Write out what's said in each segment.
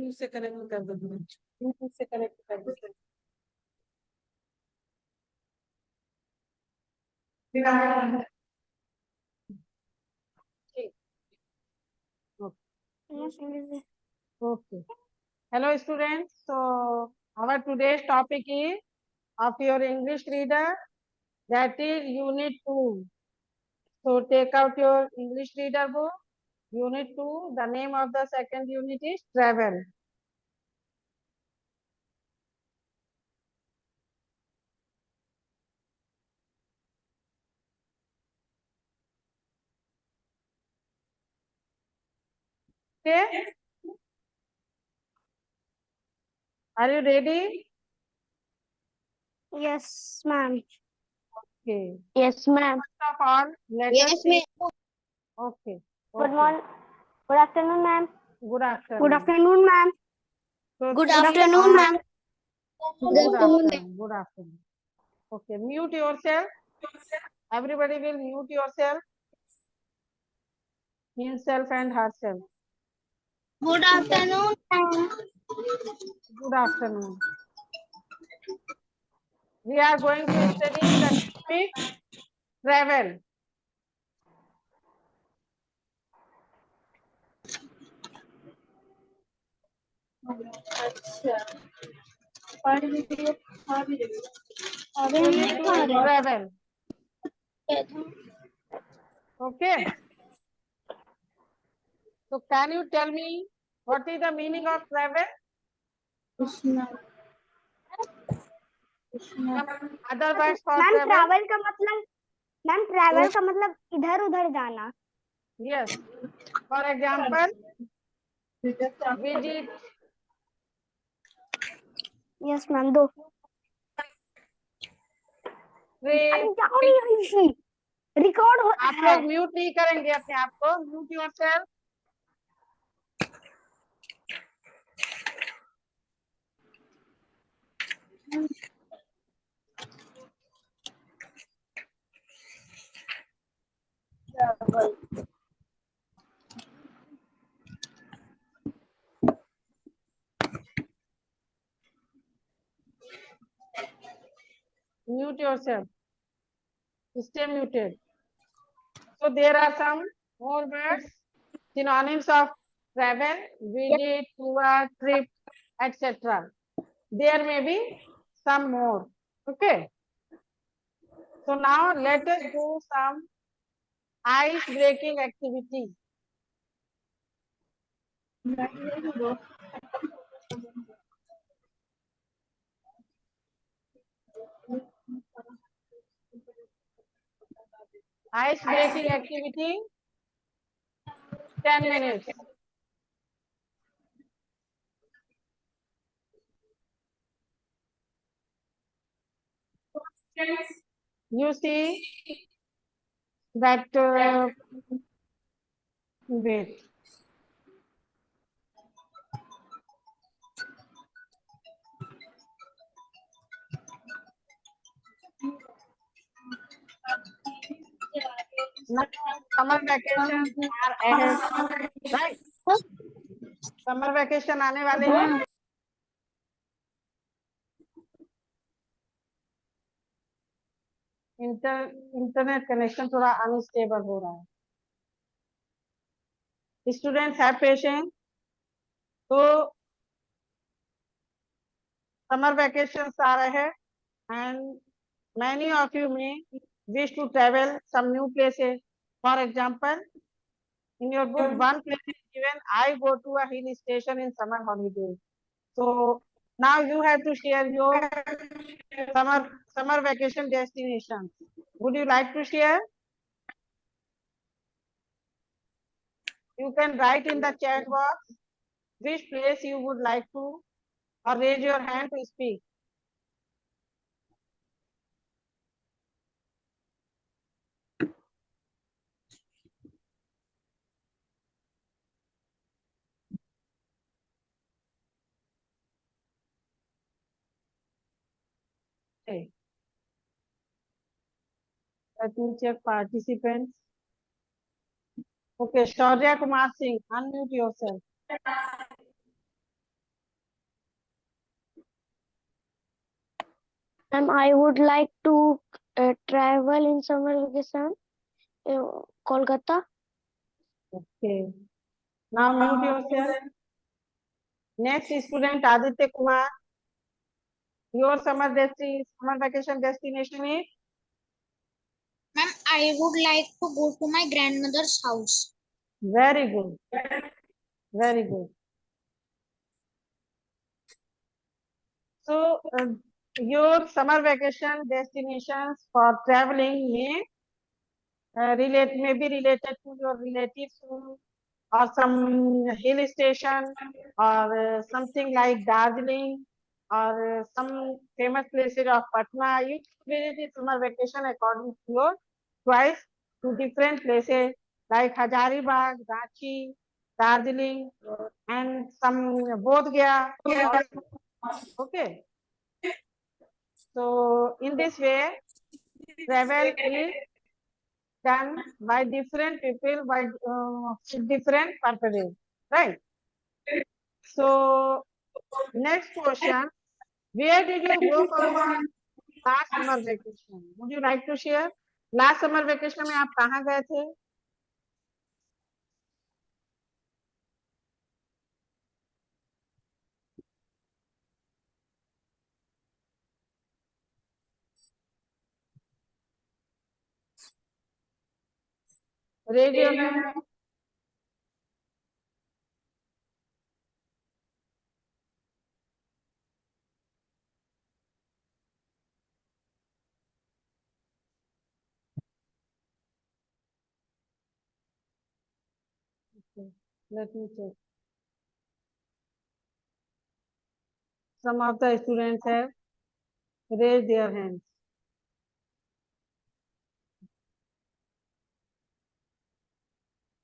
Bluetooth से connect कर दो, ब्लूटूथ से कनेक्ट कर दो। Okay. Hello students. So our today's topic is of your English reader, that is Unit 2. So take out your English reader book. Unit 2. The name of the second unit is travel. Okay. Are you ready? Yes, ma'am. Okay. Yes, ma'am. First of all, let us see. Okay. Good Okay. morning. Good afternoon, ma'am. Good afternoon. Good afternoon, ma'am. So Good see, afternoon, ma'am. Good afternoon. Good afternoon. Okay. Mute yourself. Everybody will mute yourself. Himself and herself. Good afternoon, ma'am. Good afternoon. We are going to study the topic travel. Travel. Okay. So can you tell me what is the meaning of travel? Other words for ma'am travel? Travel का मतलब ma'am travel का मतलब इधर उधर जाना. Yes. For example, visit. Yes ma'am. दो. अरे Trip. जाओ नहीं, रिकॉर्ड होता आप है. लोग म्यूट नहीं करेंगे अपने आप को. Mute yourself. Mute yourself. Stay muted. So there are some more words, synonyms of travel, visit, tour, trip, etc. There may be some more. Okay. So now let us do some ice breaking activity. Ice breaking activity, 10 minutes. You see that, wait. Now summer vacations are ahead, right? Summer vacation आने वाले हैं. Internet connection थोड़ा unstable हो रहा है. Students have patience. So summer vacations are ahead, and many of you may wish to travel some new places. For example, in your book, one place is given, I go to a hill station in summer holidays. So now you have to share your summer vacation destinations. Would you like to share? You can write in the chat box which place you would like to, or raise your hand to speak. Okay. Let me check participants. Okay, Shaurya Kumar Singh, unmute yourself. Ma'am, I would like to travel in summer vacation in Kolkata. Okay. Now mute yourself. Next student Aditya Kumar. Your summer vacation destination is? Ma'am, I would like to go to my grandmother's house. Very good. Very good. So, your summer vacation destinations for traveling may be related to your relatives home or some hill station or something like Darjeeling or some famous places of Patna. You visit the summer vacation according to your choice to different places like Hazaribagh, Ranchi, Darjeeling, and some Bodh Gaya. Okay. So in this way, travel is done by different people by different purposes, right? So next question: where did you go for last summer vacation? Would you like to share? Last summer vacation में आप कहाँ गए थे? Raise your hand. Okay. Let me check. Some of the students have raised their hands.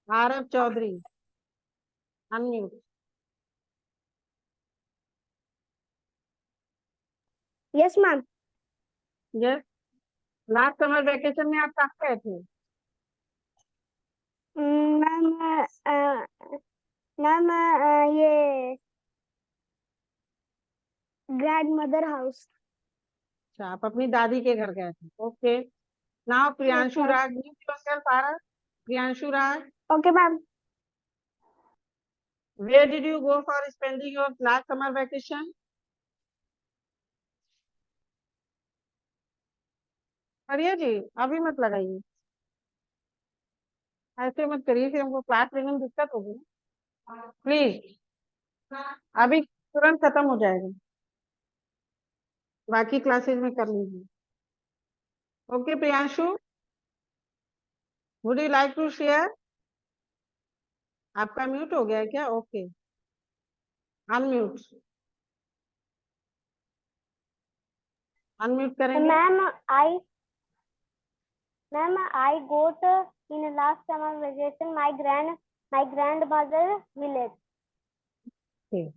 Arav Chaudhary, unmute. Yes, ma'am. Yes. Last summer vacation में आप कहाँ गए थे? मैम ये ग्रैंडमदर हाउस. अच्छा, आप अपनी दादी के घर गए थे. Okay. Now Priyanshu ma'am. Raj, mute yourself, Arav. Priyanshu Raj, Okay, ma'am. where did you go for spending your last summer vacation? करिए जी, अभी मत लगाइए, ऐसे मत करिए, फिर हमको क्लास लेने में दिक्कत होगी. प्लीज, अभी तुरंत खत्म हो जाएगा, बाकी क्लासेस में कर लीजिए. Okay Priyanshu, would you like to share? आपका म्यूट हो गया है क्या? ओके, अनम्यूट, अनम्यूट करेंगे. Ma'am, I go to in last summer vacation my grandmother village. Okay.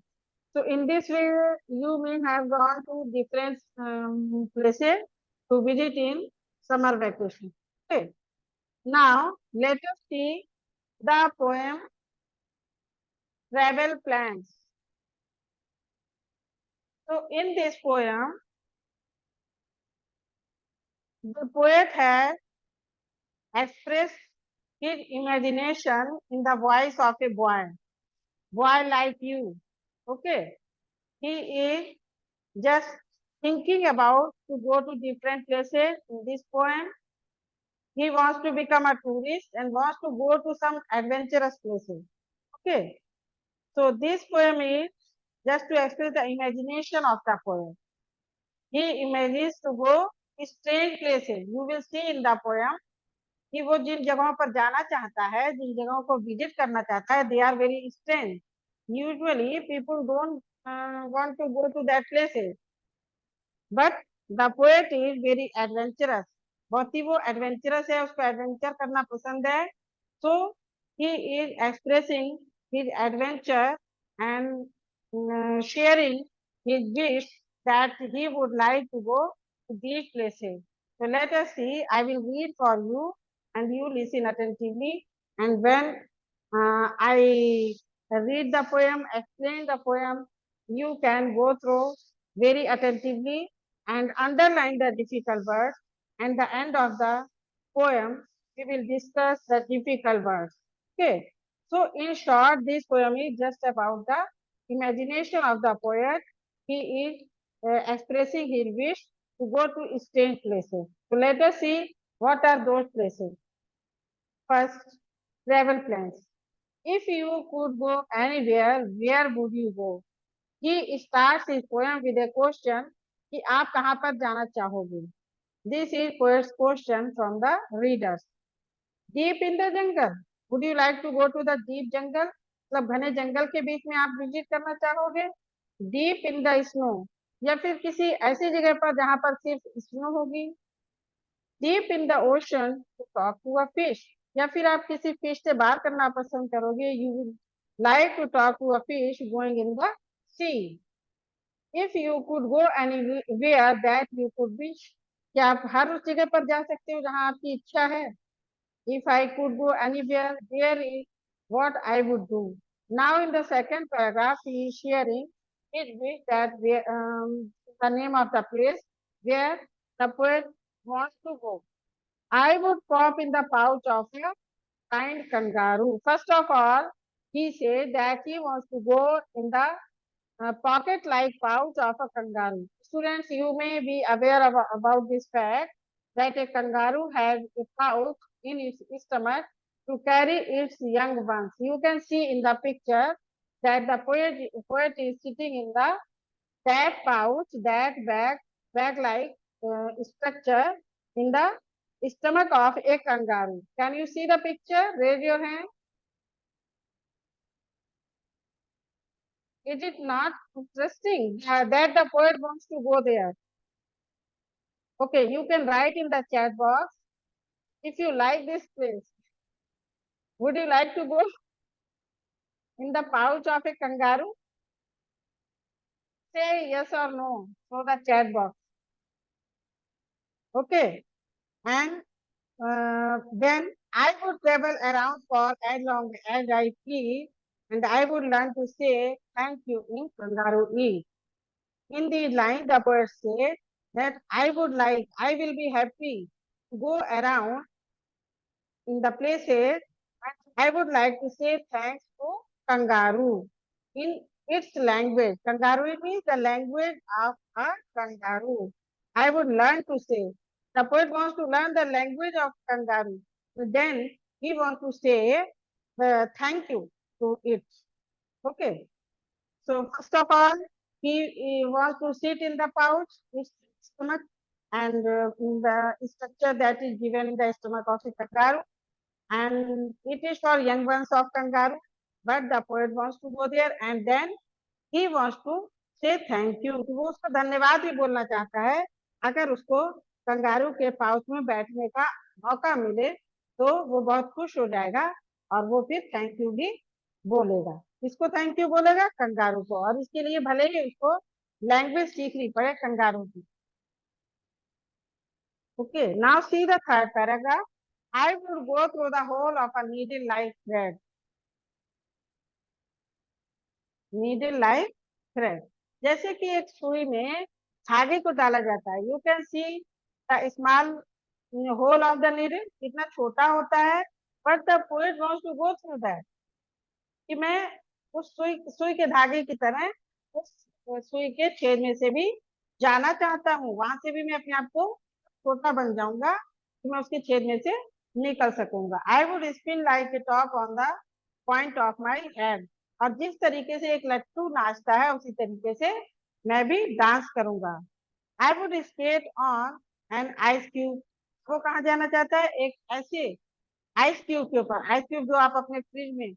So in this way, you may have gone to different places to visit in summer vacation. Okay. Now let us see the poem Travel Plans. So in this poem, the poet has expressed his imagination in the voice of a boy like you. Okay. He is just thinking about to go to different places in this poem. He wants to become a tourist and wants to go to some adventurous places. Okay. So this poem is just to express the imagination of the poet. He imagines to go strange places. You will see in the poem कि वो जिन जगहों पर जाना चाहता है, जिन जगहों को visit करना चाहता है, they are very strange. Usually people don't want to go to that places. But the poet is very adventurous. बहुत ही वो adventurous है, उसको adventure करना पसंद है. So he is expressing his adventure and sharing his wish that he would like to go to these places. So let us see. I will read for you and you listen attentively. And when I read the poem, explain the poem, you can go through very attentively and underline the difficult words. And the end of the poem, we will discuss the difficult words. Okay. So in short, this poem is just about the imagination of the poet. He is expressing his wish to go to strange places. So let us see what are those places. First, travel plans. If you could go anywhere, where would you go? He starts his poem with a question कि आप कहाँ पर जाना चाहोगे? This is poet's question from the readers. Deep in the jungle. Would you like to go to the deep jungle? मतलब घने जंगल के बीच में आप विजिट करना चाहोगे? Deep in the snow. या फिर किसी ऐसी जगह पर जहां पर सिर्फ स्नो होगी? Deep in the ocean to talk to a fish. या फिर आप किसी फिश से बात करना पसंद करोगे? You would like to talk to a fish going in the sea. If you could go anywhere that you could wish, क्या आप हर उस जगह पर जा सकते हो जहां आपकी इच्छा है? If I could go anywhere, here is what I would do. Now in the second paragraph, he is sharing his wish that the name of the place where the poet wants to go. I would pop in the pouch of a kind kangaroo. First of all, he said that he wants to go in the pocket-like pouch of a kangaroo. Students, you may be aware about this fact that a kangaroo has a pouch in its stomach to carry its young ones. You can see in the picture that the poet is sitting in that pouch, that bag-like structure in the stomach of a kangaroo. Can you see the picture? Raise your hand. Is it not interesting that the poet wants to go there? Okay, you can write in the chat box if you like this place. Would you like to go in the pouch of a kangaroo? Say yes or no through the chat box. Okay, and then I would travel around for as long as I please, and I would learn to say thank you in kangaroo. In these lines, the poet said that I will be happy to go around in the places, and I would like to say thanks to kangaroo in its language. Kangaroo means the language of a kangaroo. I would learn to say. The poet wants to learn the language of kangaroo. Then he wants to say thank you to it. Okay. So first of all, he wants to sit in the pouch, his stomach, and in the structure that is given in the stomach of a kangaroo. And it is for young ones of kangaroo, but the poet wants to go there and then he wants to say thank you. तो वो उसको धन्यवाद भी बोलना चाहता है अगर उसको कंगारू के पाउच में बैठने का मौका मिले तो वो बहुत खुश हो जाएगा और वो फिर थैंक यू भी बोलेगा. किसको थैंक यू बोलेगा? कंगारू को. और इसके लिए भले ही उसको लैंग्वेज सीखनी पड़े कंगारू की. Okay, now see the third paragraph. I would go through the hole of a needle like thread. Needle like thread. जैसे कि एक सुई में धागे को डाला जाता है. You can see the small hole of the needle. कितना छोटा होता है. But the poet wants to go through that. कि मैं उस सुई के धागे की तरह उस सुई के छेद में से भी जाना चाहता हूँ. वहां से भी मैं अपने आप को छोटा बन जाऊंगा कि मैं उसके छेद में से निकल सकूंगा. I would spin like a top on the point of my head. और जिस तरीके से एक लट्टू नाचता है उसी तरीके से मैं भी डांस करूंगा. I would skate on an ice cube. वो कहाँ जाना चाहता है? एक ऐसे आइस क्यूब के ऊपर. आइस क्यूब जो आप अपने फ्रिज में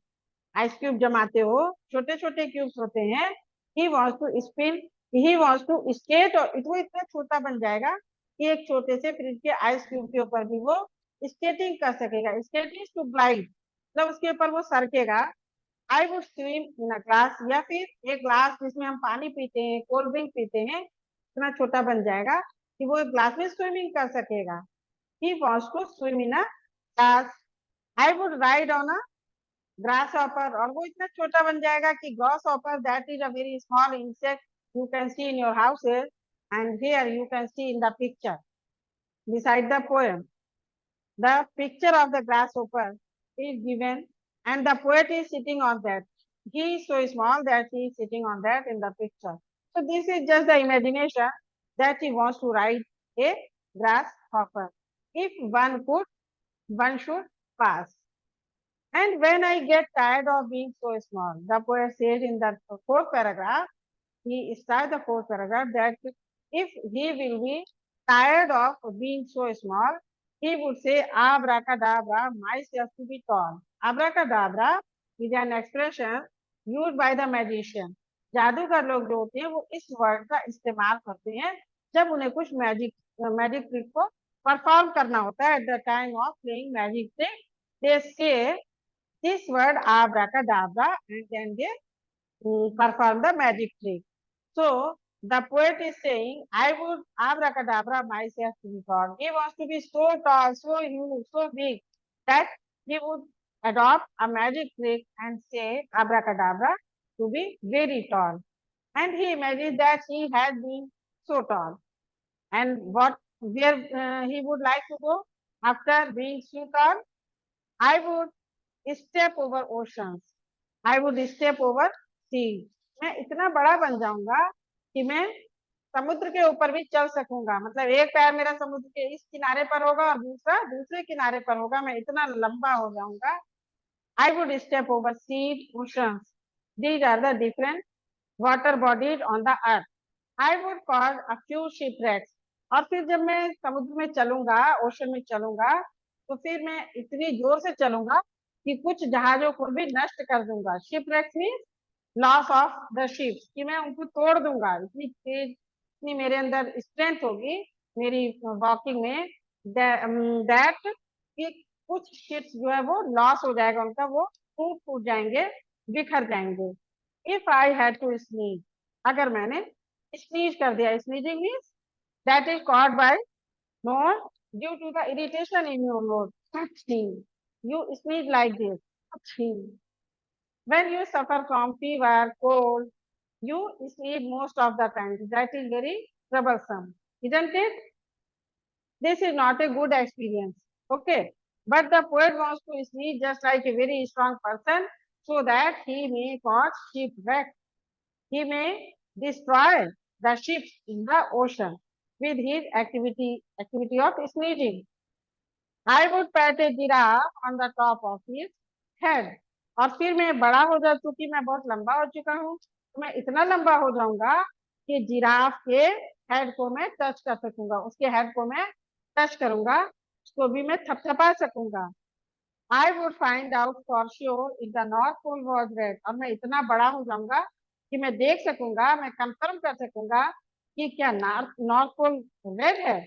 आइस क्यूब जमाते हो, छोटे छोटे क्यूब्स होते हैं. He wants to spin, he wants to skate. और वो इतना छोटा बन जाएगा कि एक छोटे से फ्रिज के आइस क्यूब के ऊपर भी वो स्केटिंग कर सकेगा. स्केटिंग टू ग्लाइड मतलब उसके ऊपर वो सरकेगा. I would swim in a glass. या फिर एक ग्लास जिसमें हम पानी पीते हैं, कोल्ड ड्रिंक पीते हैं, इतना छोटा बन जाएगा कि वो एक ग्लास में स्विमिंग कर सकेगा. He wants to swim in a glass. I would ride on a grasshopper. और वो इतना छोटा बन जाएगा कि grasshopper that is a very small insect you can see in your houses And here you can see in the picture beside the poem, the picture of the grasshopper is given, and the poet is sitting on that. He is so small that he is sitting on that in the picture. So this is just the imagination that he wants to write a grasshopper. If one could, one should pass. And when I get tired of being so small, the poet says in the fourth paragraph, he starts the fourth paragraph that if he will be tired of being so small, he would say abracadabra, myself to be tall. Abracadabra is an expression used by the magician. जादूगर लोग जो होते हैं वो इस word का इस्तेमाल करते हैं जब उन्हें कुछ मैजिक ट्रिक को परफॉर्म करना होता है at the time of playing magic trick they say this word abracadabra and then they perform the magic trick. So the poet is saying, I would abracadabra myself to be tall. He wants to be so tall, so huge, so big that he would adopt a magic trick and say abracadabra to be very tall. And he imagined that he had been so tall. And where he would like to go after being so tall? I would step over oceans. I would step over sea. मैं इतना बड़ा बन जाऊंगा कि मैं समुद्र के ऊपर भी चल सकूंगा, मतलब एक पैर मेरा समुद्र के इस किनारे पर होगा और दूसरा दूसरे किनारे पर होगा, मैं इतना लंबा हो जाऊंगा. I would step over sea, oceans. These are the different water bodies on the earth. I would cause a few shipwrecks. और फिर जब मैं समुद्र में चलूंगा, ओशन में चलूंगा, तो फिर मैं इतनी जोर से चलूंगा कि कुछ जहाजों को भी नष्ट कर दूंगा. Shipwrecks means loss of the ship, कि मैं उनको तोड़ दूंगा. इतनी तेज, इतनी मेरे अंदर स्ट्रेंथ होगी मेरी वॉकिंग में दैट कि कुछ शिप्स जो है वो लॉस हो जाएगा उनका, वो टूट फूट जाएंगे, बिखर जाएंगे. If I had to sneeze, अगर मैंने स्नीज कर दिया, sneezing means that is caused by nose due to the irritation in your nose. You sneeze like this. When you suffer from fever, cold, you sneeze most of the time. That is very troublesome, isn't it? This is not a good experience. Okay. But the poet wants to sneeze just like a very strong person so that he may cause shipwreck. He may destroy the ships in the ocean with his activity of sneezing. I would pat a giraffe on the top of his head. और फिर मैं बड़ा हो जा, चूंकि मैं बहुत लंबा हो चुका हूँ, तो मैं इतना लंबा हो जाऊंगा कि जिराफ के हेड को मैं टच कर सकूंगा, उसके हेड को मैं टच करूंगा, उसको भी मैं थपथपा सकूंगा. I would find out for sure if the North Pole was red. और मैं इतना बड़ा हो जाऊंगा कि मैं देख सकूंगा, मैं कंफर्म कर सकूंगा कि क्या नॉर्थ पोल रेड है.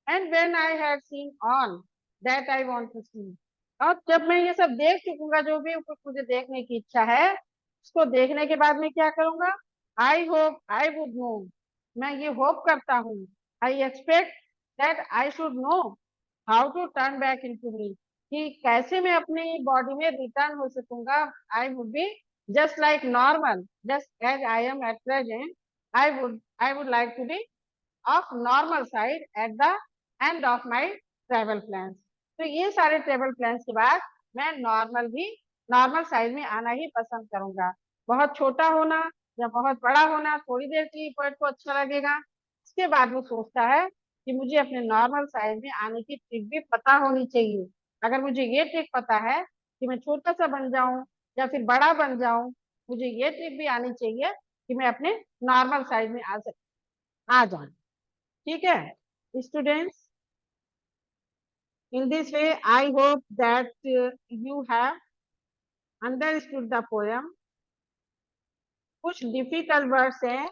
And when I have seen all that I want to see, और जब मैं ये सब देख चुकूंगा, जो भी कुछ मुझे देखने की इच्छा है, उसको देखने के बाद मैं क्या करूंगा? I hope I would know, मैं ये होप करता हूँ, I expect that I should know how to turn back into me, कि कैसे मैं अपनी बॉडी में रिटर्न हो सकूंगा. I would be just like normal, just as I am at present. I would like to be of normal side at the end of my travel plans. तो ये सारे ट्रेवल प्लान्स के बाद मैं normal size में आना ही पसंद करूंगा. बहुत छोटा होना या बहुत बड़ा होना थोड़ी देर के लिए पोएट को अच्छा लगेगा, इसके बाद वो सोचता है कि मुझे अपने नॉर्मल साइज में आने की ट्रिक भी पता होनी चाहिए. अगर मुझे ये ट्रिक पता है कि मैं छोटा सा बन जाऊं या फिर बड़ा बन जाऊं, मुझे ये ट्रिक भी आनी चाहिए कि मैं अपने नॉर्मल साइज में आ जाऊं. ठीक है students, in this way I hope that you have understood the poem. कुछ डिफिकल्ट वर्ड्स हैं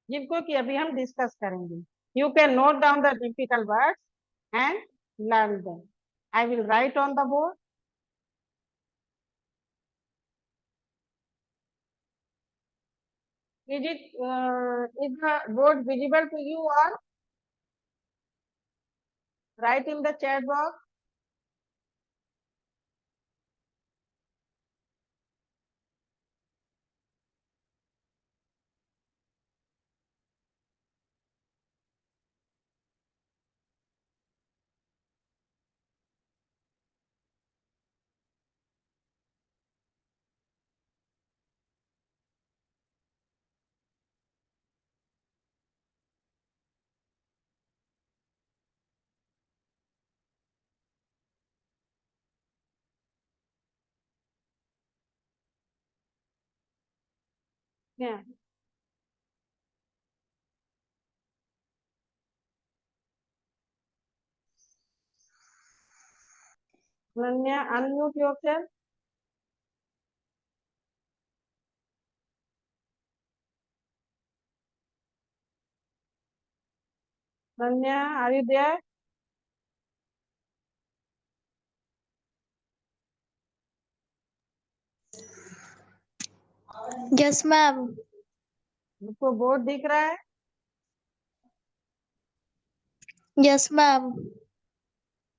जिनको कि अभी हम डिस्कस करेंगे. You can note down the difficult words and learn them. I will write on the board. Is the board visible to you all? Write in the chat box. Yeah. Nanya, unmute yourself. Nanya, are you there? Yes, ma'am. उसको board दिख रहा है? Yes, ma'am.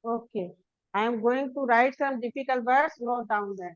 Okay. I am going to write some difficult words. Note down that.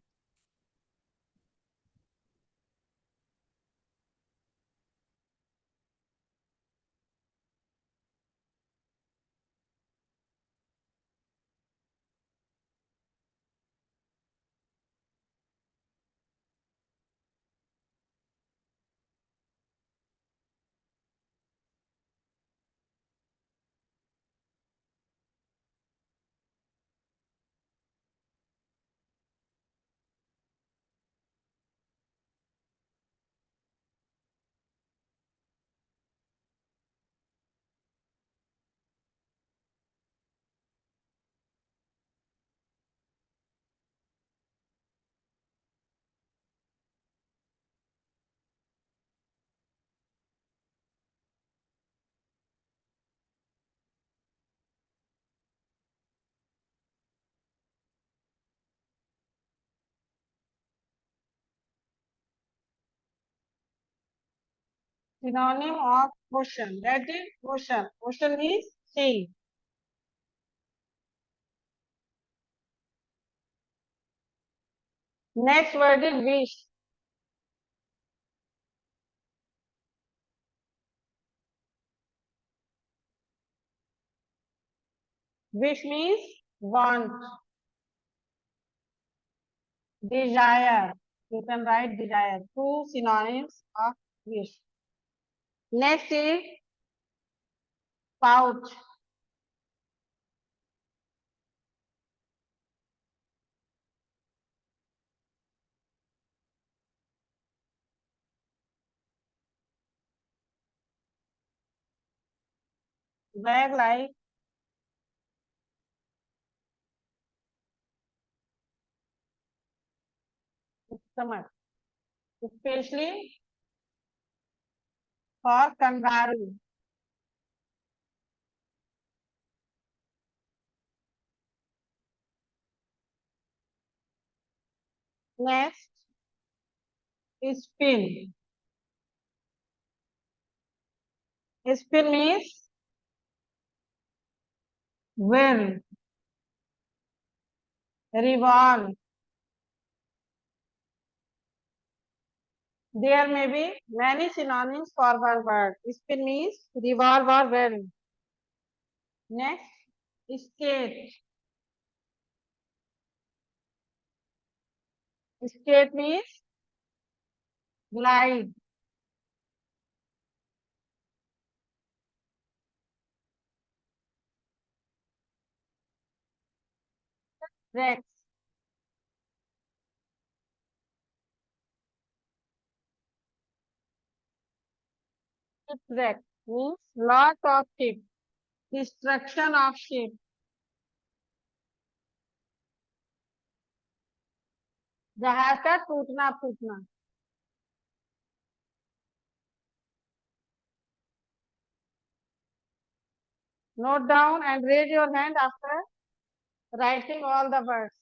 Synonym of ocean. That is ocean. Ocean is sea. Next word is wish. Wish means want. Desire. You can write desire. Two synonyms of wish. Next is pouch. Bag like stomach. Especially for kangaroo. Next is spin. Spin means whirl, revolve. There may be many synonyms for one word. Spin means revolve or whirl. Next, skate. Skate means glide. Rex. Shipwreck means loss of ship, destruction of ship. जहाज का टूटना फूटना. Note down and raise your hand after writing all the words.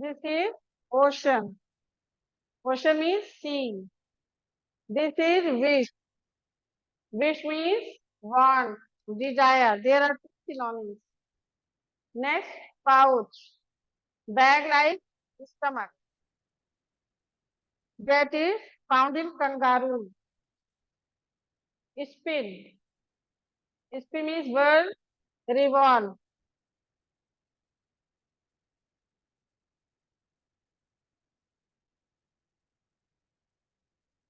This is ocean. Ocean means sea. This is wish. Wish means want, desire. There are two synonyms. Next, pouch. Bag like stomach. That is found in kangaroo. Spin. Spin means whirl, revolve.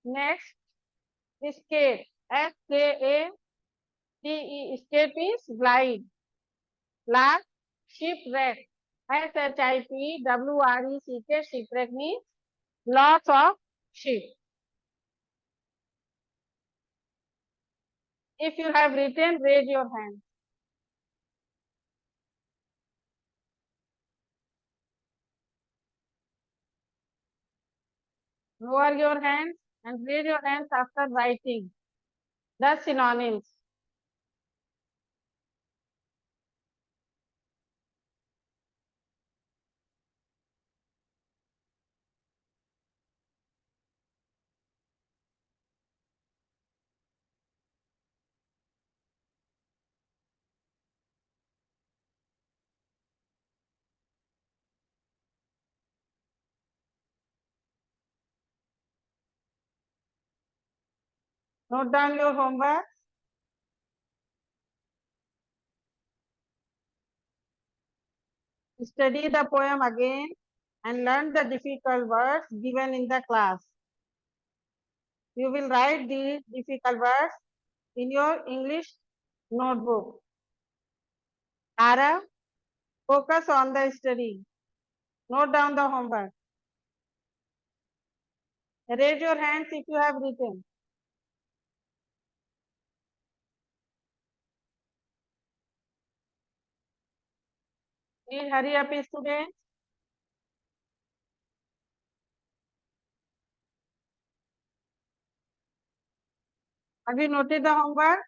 Next, skate. SKATE. Escape is glide. Last, shipwreck. SHIPWRECK. Shipwreck means loss of ship. If you have written, raise your hand. Lower your hands and raise your hands after writing the synonyms. Note down your homework. Study the poem again and learn the difficult words given in the class. You will write these difficult words in your English notebook. Arav, focus on the study. Note down the homework. Raise your hands if you have written. Please hurry up, students. Have you noted the homework?